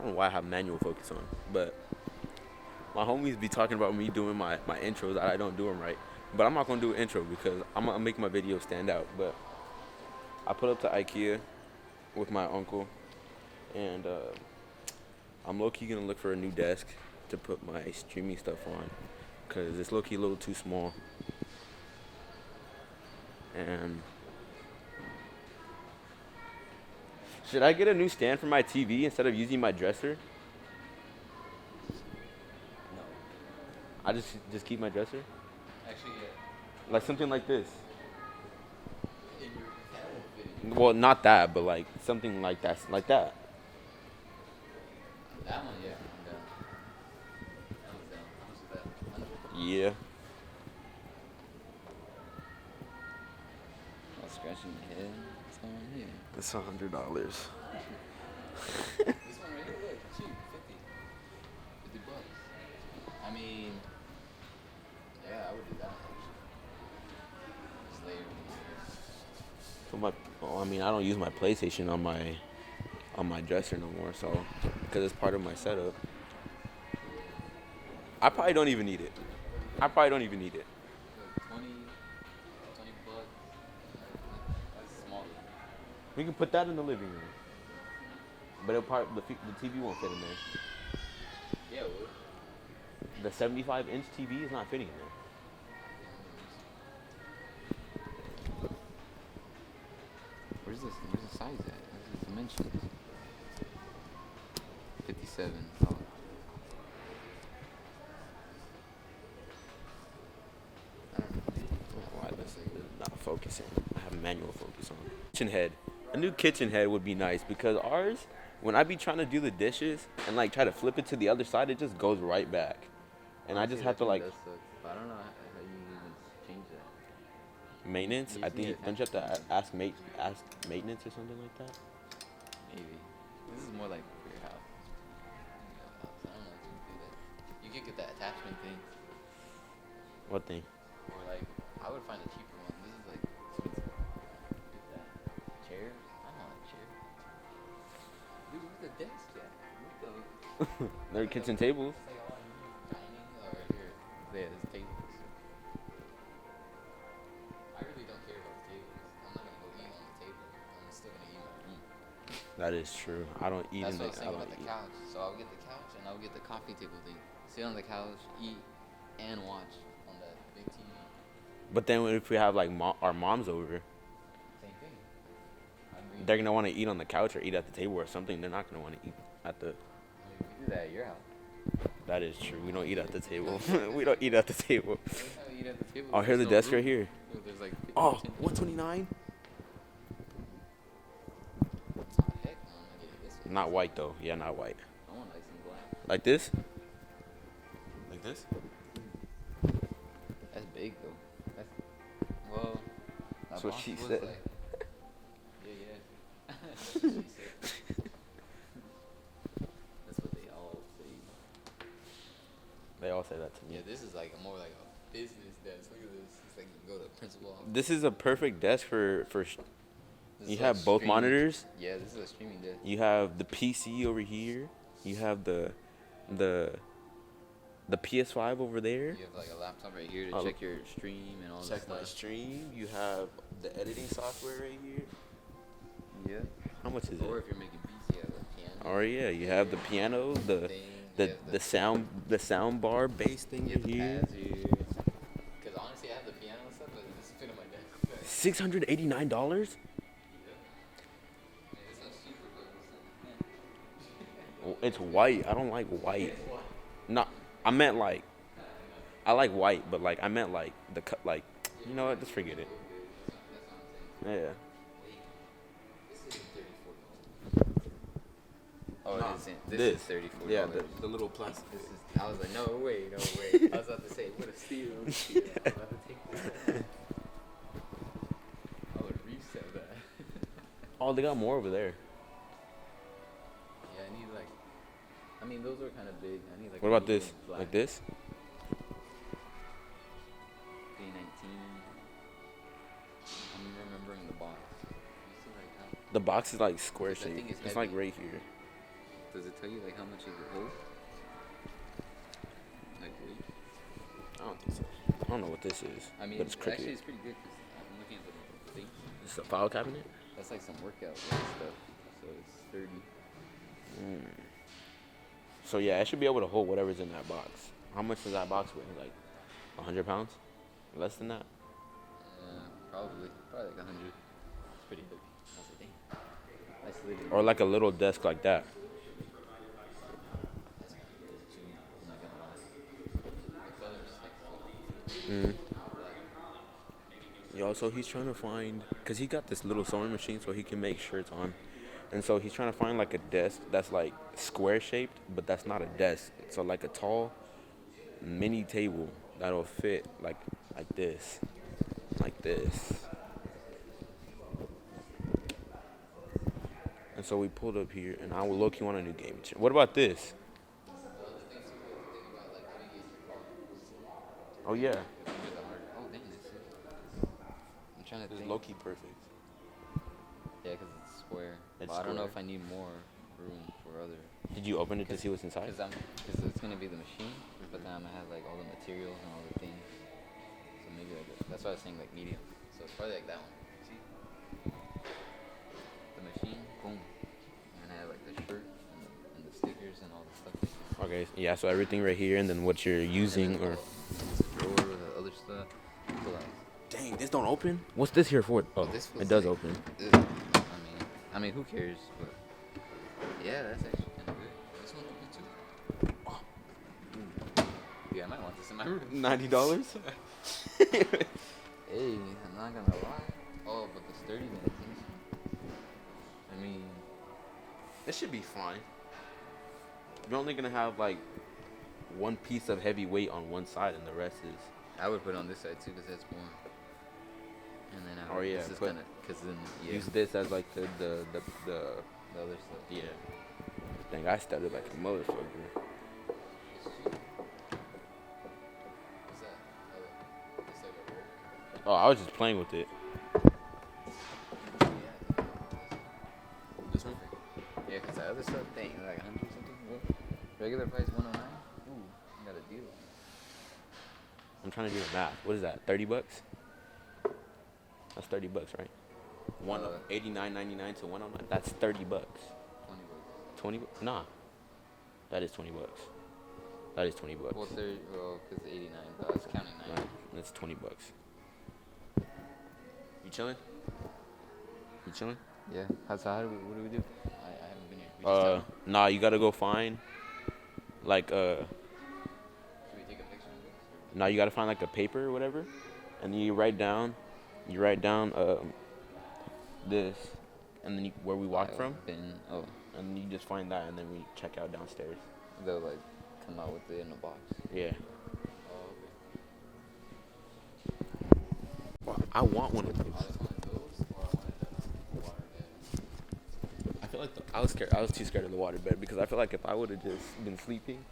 don't know why I have manual focus on, but my homies be talking about me doing my intros. I don't do them right, but I'm not gonna do an intro because I'm gonna make my video stand out. But I put up to IKEA with my uncle, and I'm low key gonna look for a new desk to put my streaming stuff on, cause it's low key a little too small. And should I get a new stand for my TV instead of using my dresser? No. I just keep my dresser, Actually, yeah. like something like this. In your camera video. Well, not that, but like something like that, like that. That one, yeah. I'm down. That one's down. How much is that? 100? Yeah. I'm scratching my head. What's going on here? It's $100. This one right here, look, cheap, 50 bucks. I mean, yeah, I would do that. Just lay it I mean, I don't use my PlayStation on my dresser no more, so because it's part of my setup. I probably don't even need it. Look, 20 bucks. That's small. We can put that in the living room, but the TV won't fit in there. Yeah, it would. The 75-inch TV is not fitting in there. Where's the size at? Where's the dimensions? 57. Oh. I don't know. Why this is not focusing? I have manual focus on. Kitchen head. A new kitchen head would be nice because ours, when I be trying to do the dishes and like try to flip it to the other side, it just goes right back. And I just have to like I don't know how you even change that. maintenance. You I just need think to don't you have to ask maintenance or something like that? Maybe. This is more like for your house. I don't know if you can do that. You could get that attachment thing. What thing? Or like, I would find a cheaper one. This is like expensive. Get that. Chair? I don't want a chair. Dude, where's the desk at? What the? They're kitchen tables. It's like all I need. Dining? Or here. There, there's tables. I really don't care about the tables. I'm not gonna go eat on the table. I'm still gonna eat my meat. That is true. I don't eat That's in what I the. was I thinking don't about the eat. couch. So I'll get the couch and I'll get the coffee table thing. Sit on the couch, eat, and watch on that big TV. But then if we have like our moms over, Same thing. I mean, they're gonna want to eat on the couch or eat at the table or something. They're not gonna want to eat at the. we do that at your house. That is true. We don't eat at the table. We don't eat at the table. Every time we eat at the table, Oh, here's the there's desk no right room. here. Look, there's like 50, Oh, 10 $129. Oh, heck no, I'm not getting this one. Not white though. Yeah, not white. I want like some black. Like this? Like this? That's big though. That's, well, That's what she was said. Like, yeah. That's what she said. That's what they all say. They all say that to me. Yeah, this is like more like a business desk. Look at this. It's like you go to the principal office. This is a perfect desk for This you is have like both streaming. monitors. Yeah, this is a streaming desk. You have the PC over here. You have the PS5 over there. You have like a laptop right here to Oh. check your stream and all that Check my stuff. stream. You have the editing software right here. Yeah. How much is Or it? if you're making beats, you have a piano. Oh yeah, you have the piano, the thing. the You have the sound bar bass thing you have in the here. pads here. Because honestly, I have the piano and stuff, but it doesn't fit on my desk. $689. Yeah, it's not super, but It's white. I don't like white. Not. I meant like. I like white, but like I meant like the cut. Like, you know what? Just forget it. Yeah. this is $34. Oh, No, it isn't. This is $34. Yeah, the little plastic. This is. I was like, no way. I was about to say, what a steal. I was about to take this. I would resell that. Oh, they got more over there. Yeah, I need like. I mean, those are kind of big. I need like. What a about this? medium black. Like this? 2019. I'm remembering the box. You see like how? The box is like square That thing shaped. is It's like heavy. right here. Does it tell you like how much it will hold? Like weight? I don't think so. I don't know what this is, I mean, but it's crooked. actually, it's pretty good because I'm looking at the thing. This is a file cabinet? That's like some workout stuff. So it's sturdy. So yeah, I should be able to hold whatever's in that box. How much does that box weigh? Like 100 pounds? Less than that? Probably like 100. It's pretty heavy. I was like, dang. I slid it. Or like a little desk like that. That's kind of good too. I'm not gonna lie. The colors like Yo, so he's trying to find, cause he got this little sewing machine so he can make shirts on, and so he's trying to find like a desk that's like square shaped, but that's not a desk. So like a tall mini table that'll fit like this, like this. And so we pulled up here, and I will look. You want a new gaming chair? What about this? Oh yeah, oh dang, this is. I'm trying to this is think. low key perfect. Yeah, because it's square. It's But I don't know square. if I need more room for other. Did you open it to see what's inside? Because it's gonna be the machine, but then I'm gonna have like all the materials and all the things. So maybe like that's why I was saying like medium. So it's probably like that one. See, the machine, boom, and I have like the shirt and the stickers and all the stuff. Okay, yeah. So everything right here, and then what you're using, or this drawer, the other stuff. So like, dang, this don't open. What's this here for? Oh, this feels it does like- open. I mean, who cares? But yeah, that's actually kind of good. This one would be too. Oh. Yeah, I might want this in my room. $90. Hey, I'm not gonna lie. Oh, but the sturdiness. I mean, This should be fine. You're only gonna have like one piece of heavy weight on one side, and the rest is. I would put it on this side too, because that's more. And then I would, Oh, yeah, this is but kind of, because then yeah, Use this as like the the other stuff. yeah. Dang, I studied like a motherfucker. It's cheap. What's that? Oh, it's like a roll. Oh, I was just playing with it. Yeah. This one? Yeah, because the other stuff, dang, like 100 something. What? Regular price 109. Ooh, I got a deal. I'm trying to do the math. What is that? $30? That's $30, right? One Uh, $89.99 to 109. That's $30. 20 bucks. 20? Nah, that is $20. That is $20. Well, 30. Well, because 89. But I was counting 9. Right, that's $20. You chilling? You chilling? Yeah. So how do we? What do we do? I haven't been here. We just tell them? Nah, you gotta go find like Should we take a picture of this? now you gotta find like a paper or whatever, and then you write down this, and then where we walked from, Bin. Oh, and you just find that, and then we check out downstairs. they'll like come out with it in a box. Yeah. Oh, Well, I want one of those. okay. I just wanted those, or I wanted the water bed. I feel like I was scared. I was too scared of the water bed because I feel like if I would have just been sleeping,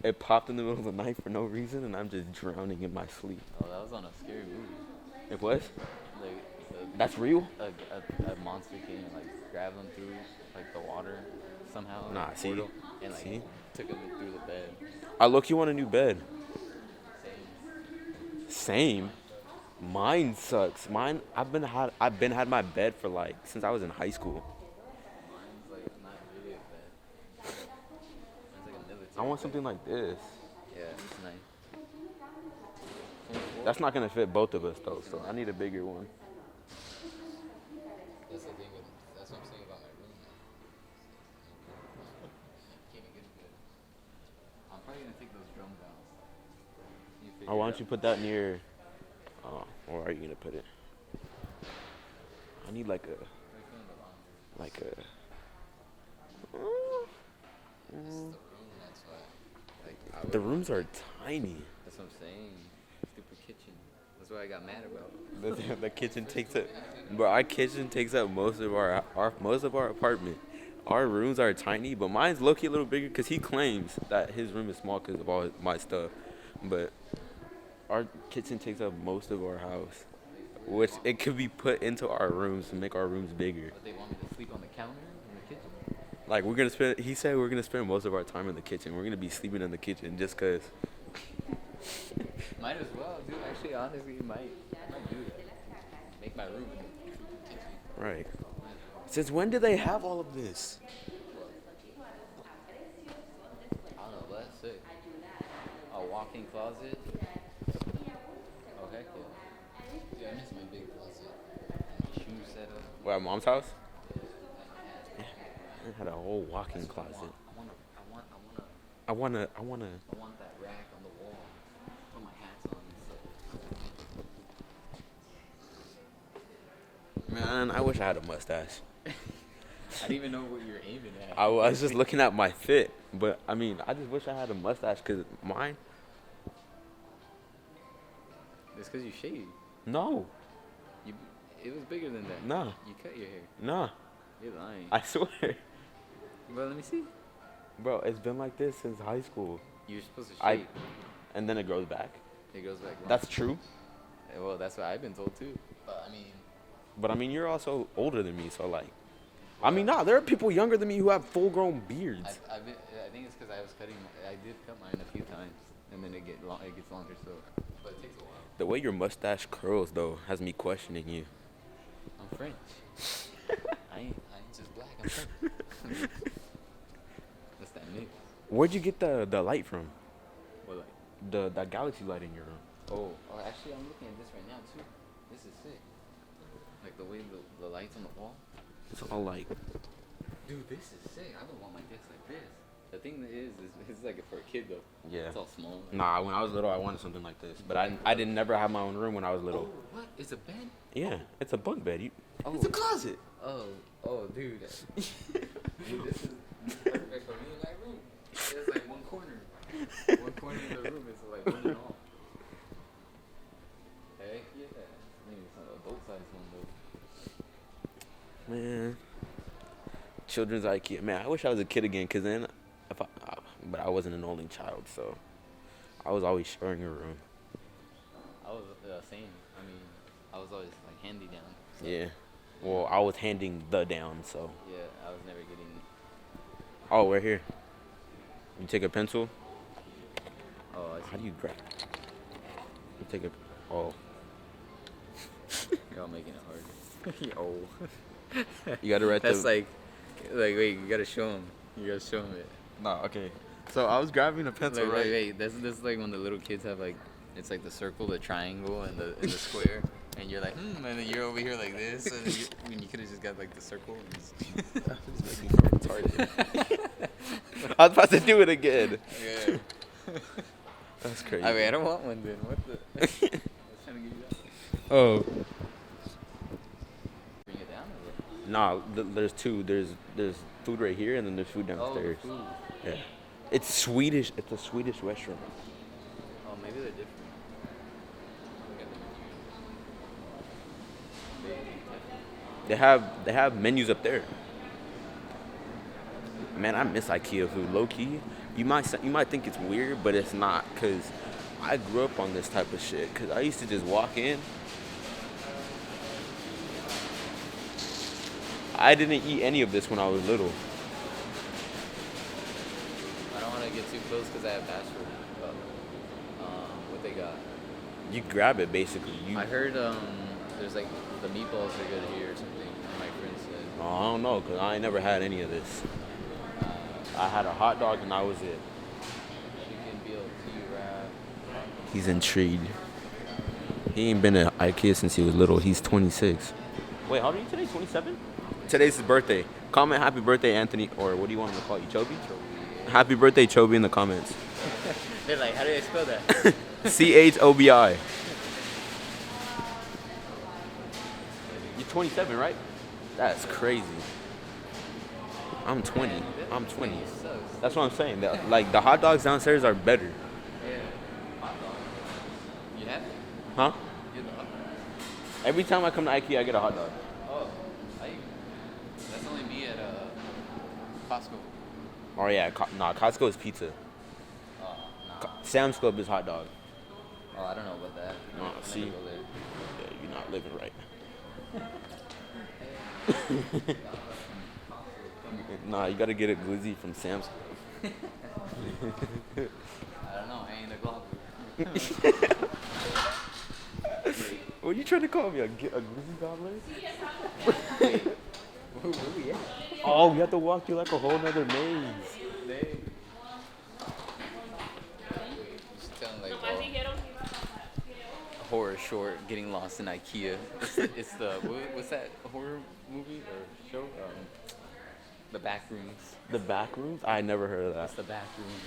it popped in the middle of the night for no reason, and I'm just drowning in my sleep. Oh, that was on a scary movie. It was? Like That's real? a monster came and like grabbed them through like the water somehow. Nah, like, a see? portal, and like See? took them through the bed. I look, you want a new bed. Same. Same. Mine sucks. Mine. I've been had my bed for like since I was in high school. Mine's like not really a bed. Mine's like a military. I want bed. something like this. Yeah, it's nice. That's not gonna fit both of us though, so I need a bigger one. That's the thing with. That's what I'm saying about my room. Can't even get a bed. I'm probably gonna take those drums out. You figure Or why it don't you out. put that near? Where are you gonna put it? I need like Right in the lounge. a. This is the room. That's why. Like I The would- rooms are tiny. That's what I'm saying. Stupid kitchen. That's what I got mad about. The kitchen takes up, bro. Our kitchen takes up most of our apartment. Our rooms are tiny, but mine's low-key a little bigger because he claims that his room is small because of all my stuff. But our kitchen takes up most of our house, which it could be put into our rooms to make our rooms bigger. But they want me to sleep on the counter in the kitchen. Like we're gonna spend. He said we're gonna spend most of our time in the kitchen. We're gonna be sleeping in the kitchen just cause. Might as well, dude. Actually, honestly, might do that. Make my room in the kitchen. Right. Since when did they have all of this? I don't know, but that's sick. A walk-in closet. Oh heck yeah. Dude, I miss my big closet. My shoe setup. What, at mom's house? Yeah. I had a whole walk-in closet. I want I wanna. that rack on the wall. Put my hats on and stuff. Man, I wish I had a mustache. I didn't even know what you were aiming at. I was just looking at my fit, but I mean, I just wish I had a mustache because mine. It's because you shaved. No, It was bigger than that. nah, You cut your hair. nah. You're lying. I swear, Well, let me see. bro. It's been like this since high school. You're supposed to shave. And then it grows back. It goes back long. That's true. Well, that's what I've been told too. But I mean, But I mean, you're also older than me, so like, I mean, nah. There are people younger than me who have full-grown beards. I think it's because I was cutting. I did cut mine a few times, and then it gets longer. So, but it takes a while. The way your mustache curls, though, has me questioning you. I'm French. I ain't just black. I'm French. That's that mix. Where'd you get the light from? What like? That galaxy light in your room. Oh, actually, I'm looking at this right now too. This is sick. Like the way the lights on the wall. It's all like. Dude, this is sick. I would want my desk like this. The thing that is it's like for a kid though. Yeah. It's all small. Nah, when I was little, I wanted something like this, but I didn't never have my own room when I was little. Oh, what? It's a bed? Yeah, it's a bunk bed. Oh. It's a closet. Oh, dude. Dude, this is perfect for me in my room. There's like one corner. One corner of the room is like one and all. Heck yeah. Maybe it's an adult size one though. Man, children's IKEA. Man, I wish I was a kid again, cause then, but I wasn't an only child, so I was always sharing a room. I was same. I mean, I was always like handy down. So. Yeah. Well, I was handing the down, so. Yeah, I was never getting. Oh, we're here. You take a pencil. Oh, I see. How do you grab? You take a. Oh. You're all making it hard. Oh. You gotta write That's like, wait, you gotta show him. You gotta show him it. No, okay. So I was grabbing a pencil, Like, right? wait, this is like when the little kids have like, it's like the circle, the triangle, and the square, and you're like, and then you're over here like this, and you could have just got like the circle. And just... I was about to do it again. Yeah. That's crazy. I mean, I don't want one then. What the? I was trying to give you that. Oh. Bring it down or what? Nah, there's two. There's food right here, and then there's food downstairs. Oh, the food. Yeah. It's Swedish. It's a Swedish restaurant. Oh, maybe they're different. They have menus up there. Man, I miss IKEA food. Low key, you might think it's weird, but it's not, cause I grew up on this type of shit. Cause I used to just walk in. I didn't eat any of this when I was little. I don't want to get too close because I have password. But what they got? You grab it basically. I heard there's like the meatballs are good here or something. My friend said. Oh, I don't know, cause I ain't never had any of this. I had a hot dog and that was it. Chicken BLT wrap. He's intrigued. He ain't been to IKEA since he was little. He's 26. Wait, how old are you today? 27? Today's his birthday. Comment happy birthday, Anthony, or what do you want him to call you, Chobi? Chobi. Happy birthday, Chobi, in the comments. They're like, how do I spell that? CHOBI. You're 27, right? That's crazy. I'm 20. I'm 20. That's what I'm saying. Like the hot dogs downstairs are better. Yeah. Hot dog. You have it? Huh? You have the hot dog? Every time I come to IKEA, I get a hot dog. Oh, that's only me at Costco. Oh yeah, nah. Costco is pizza. Oh, nah. Sam's Club is hot dog. Oh, I don't know about that. Oh, I see? never go there. Yeah, you're not living right. Nah, you gotta get a glizzy from Sam's. I don't know. I ain't a globber. What are you trying to call me? A glizzy gobbler? Where we at? Oh, we have to walk through like a whole nother maze. You should tell him like a horror short, getting lost in IKEA. It's the what's that horror movie or show? The back rooms. The back rooms? I never heard of It's that. the back rooms.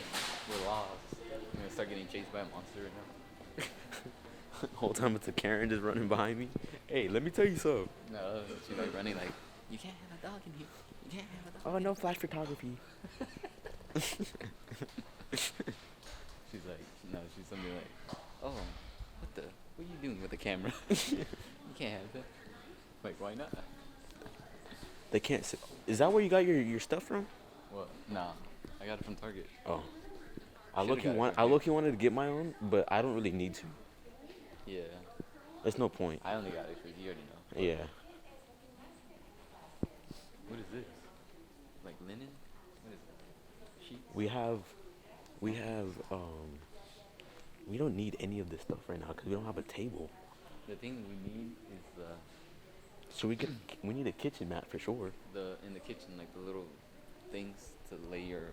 We're lost. I'm gonna start getting chased by a monster right now. The whole time it's a Karen just running behind me. Hey, let me tell you something. No, she's like running like, you can't have a dog in here. You can't have a dog. Oh, no flash photography. She's like, no, she's something like, oh, what are you doing with the camera? You can't have that. Like, why not? They can't sit. Is that where you got your stuff from? Well, nah, I got it from Target. Oh. Should've got it I look wanted to get my own, but I don't really need to. Yeah, There's no point. I only got it because you already know. Yeah. What is this? Like linen? What is that? Sheets? We don't need any of this stuff right now because we don't have a table. The thing we need is So we need a kitchen mat for sure. in the kitchen, like the little things to lay your,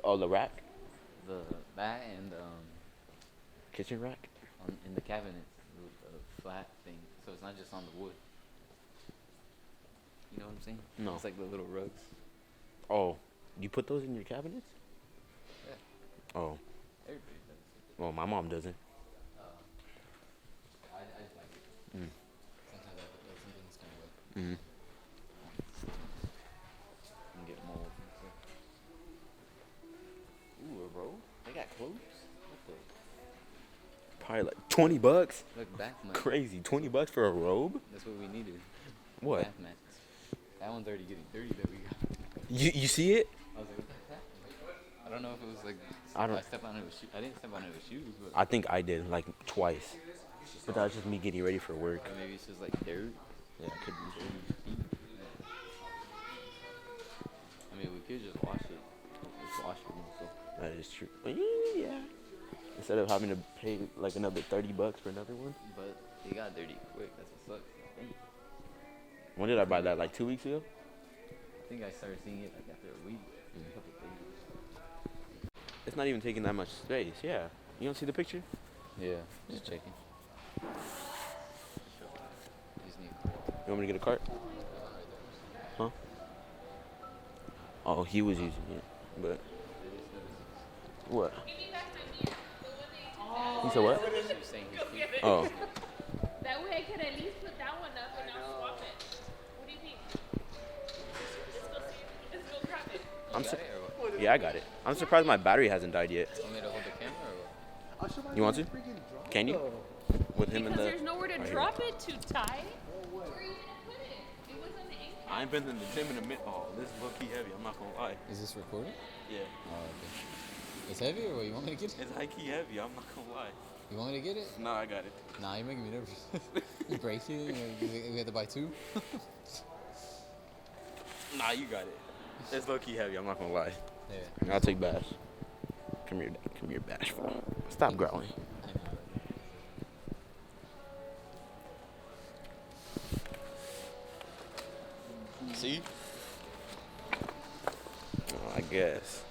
Oh, the rack? that and Kitchen rack? in the cabinets, the flat thing, so it's not just on the wood. You know what I'm saying? No. It's like the little rugs. Oh, you put those in your cabinets? Yeah. Oh, Everybody does. well, my mom doesn't. I just like it. Mm. Sometimes I like some things kind of like Mm. and get mold and stuff. Ooh, a robe? They got clothes? What the? Probably like $20. Look back, man. Crazy, $20 for a robe? That's what we needed. What? Bath mats. That one's already getting dirty that we got. You see it? I was like, what the heck? I don't know if it was like I don't- stepped on it with shoes. I didn't step on it with shoes, but I think I did like twice, but that was just me getting ready for work. or maybe it's just like dirt. Yeah, it could be. I mean, we could just wash it. It's washable, so. That is true. Yeah. Instead of having to pay like another $30 for another one. But it got dirty quick. That's what sucks. When did I buy that? Like 2 weeks ago? I think I started seeing it like after a week, a couple of days. It's not even taking that much space. Yeah. You don't see the picture? Yeah, just checking. Just need You want me to get a cart? Huh? Oh, he was using it, but what? He said what? She was saying his feet. Oh, That way I could at least put that one up and I'll swap it. What do you think? Let's go grab it. I'm Got su- it or what? yeah, I got it. I'm surprised my battery hasn't died yet. Want me to hold the camera or what? You want to? Can you? With him in Because the. there's nowhere to right here. drop it to tie. Where are you gonna put it? It was on the ankle. I ain't been in the gym in a minute. Oh, this is low key heavy. I'm not gonna lie. Is this recorded? Yeah, Oh, okay. It's heavy or what? You want me to get it? it's high key heavy. I'm not gonna lie. You want me to get it? Nah, I got it. Nah, you're making me nervous. You break it? We have to buy two? Nah, you got it. It's low key heavy. I'm not gonna lie. Yeah. I'll take Bash. Come here, Bashful. Stop growling. I know. See? Oh, I guess.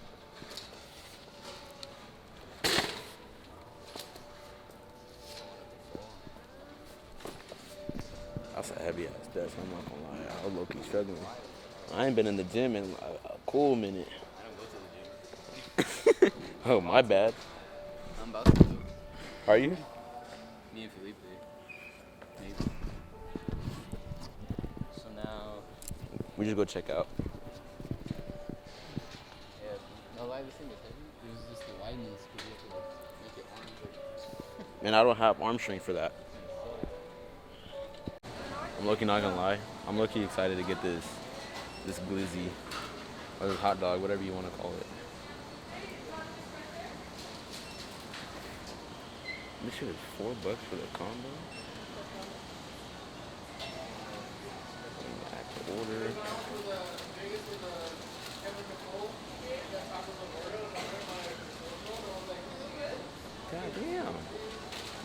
That's a heavy ass desk. I'm not gonna lie. I was low key struggling. I ain't been in the gym in a cool minute. I don't go to the gym. Oh, my bad. I'm about to go. Are you? Me and Felipe. Maybe. So now, We just go check out. yeah, no lie, this thing is heavy. It was just the lightness because you have to like, make it arm. And I don't have arm strength for that. I'm low-key not gonna lie. I'm low-key excited to get this glizzy or this hot dog, whatever you want to call it. This shit is $4 for the combo. Back to order.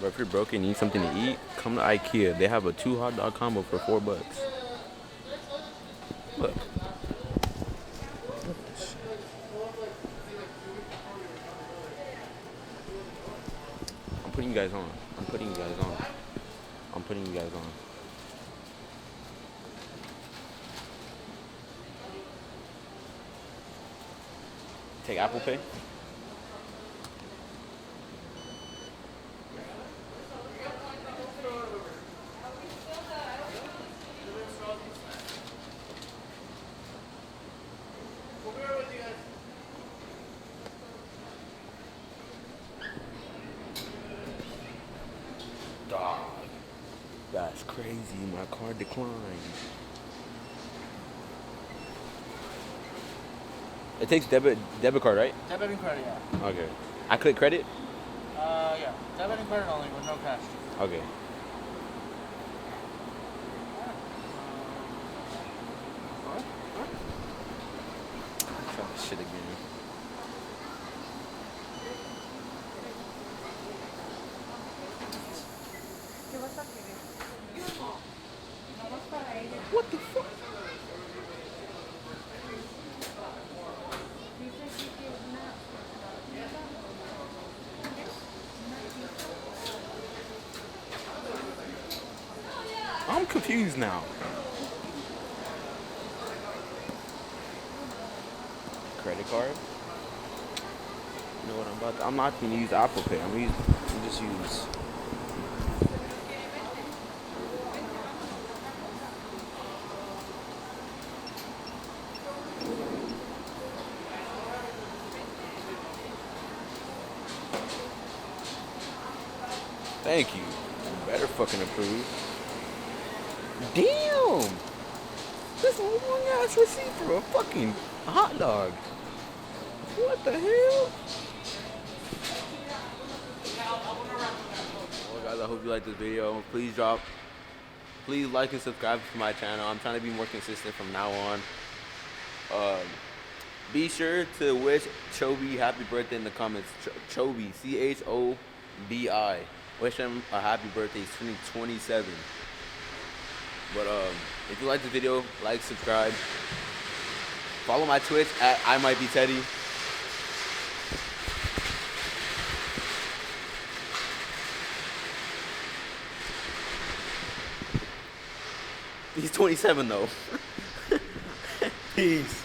But if you're broke and need something to eat, come to IKEA. They have a 2 hot dog combo for $4. Look. I'm putting you guys on. I'm putting you guys on. I'm putting you guys on. Take Apple Pay. Dog. That's crazy. My card declined. It takes debit card, right? Debit and credit, yeah. Okay. I click credit? Yeah. Debit and credit only with no cash. Okay. Try this shit again. What the fuck? I'm confused now. Credit card? You know what I'm not gonna use Apple Pay. I'm just use. Thank you. You better fucking approve. Damn! This is a long ass receipt for a fucking hot dog. What the hell? Well, guys, I hope you like this video. Please like and subscribe to my channel. I'm trying to be more consistent from now on. Be sure to wish Chobi happy birthday in the comments. Chobi, CHOBI. Wish him a happy birthday. He's turning 27. But if you like the video, like, subscribe. Follow my Twitch at IMightBeTeddy. He's 27 though. Peace.